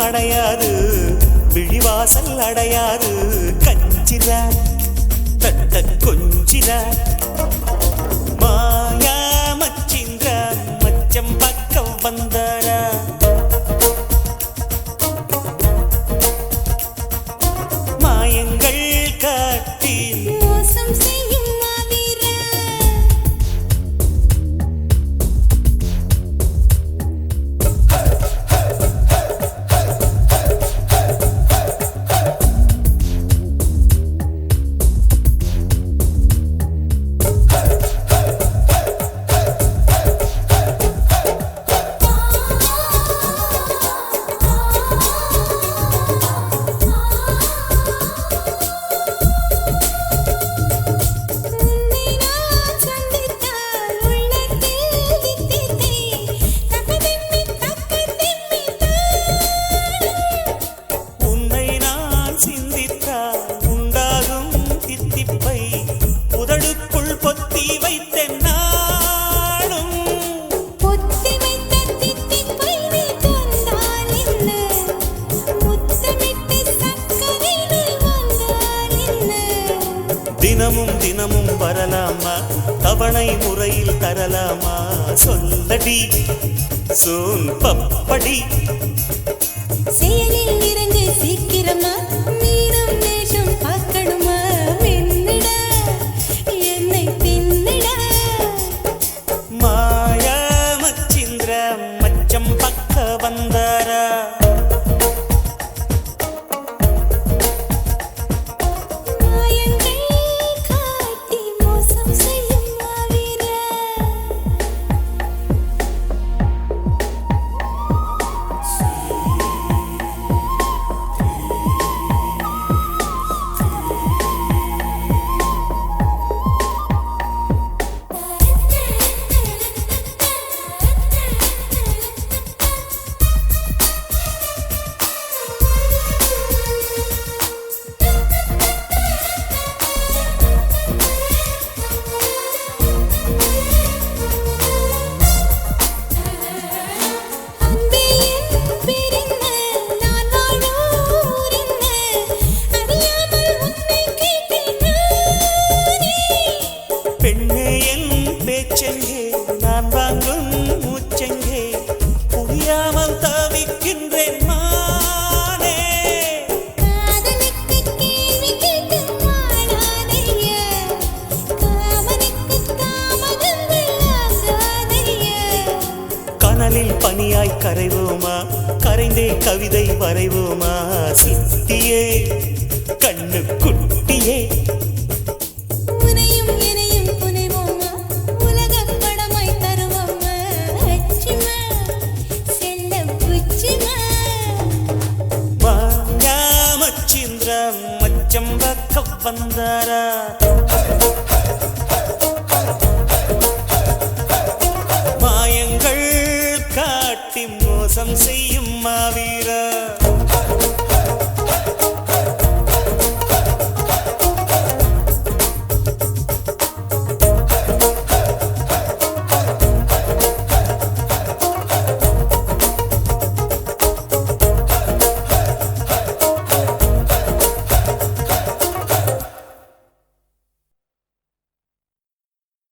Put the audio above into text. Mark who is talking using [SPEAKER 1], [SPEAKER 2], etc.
[SPEAKER 1] அடையாது விழிவாசல் அடையாது கஞ்சிரா தட்ட கொஞ்சிரா மாயா மச்சிந்திரா மச்சம் பக்கம் வந்தாரா மாயங்கள் காட்டி மோசம் செய்யும் மாவீரா தினமும் தினமும் வரலாமா தவணை முறையில் தரலாமா சொல்லடி சோன் பப்படி
[SPEAKER 2] செயலில் இறங்கு சீக்கிரமா மீனம் நேசம் பார்க்கணுமா மின்னிட என்னை தின்னிட
[SPEAKER 1] மாயா மச்சிந்திர மச்சம் பக்க வந்தாரா நான் வாங்கும் மூச்செங்கே புரியாமல் தவிக்கின்றேன் மானே
[SPEAKER 2] காதலுக்கு கேள்வி கேட்டு வாழாதைய காமனுக்கு காமகங்கள் ஆகாதைய
[SPEAKER 1] கனலில் பனியாய் கரைவோமா கரைந்தே கவிதை வரைவோமா சித்தியே கண்ணு குட்டியே மச்சம் பக்கம் வந்தாரா மாயங்கள் காட்டி மோசம் செய்யும் மாவீரா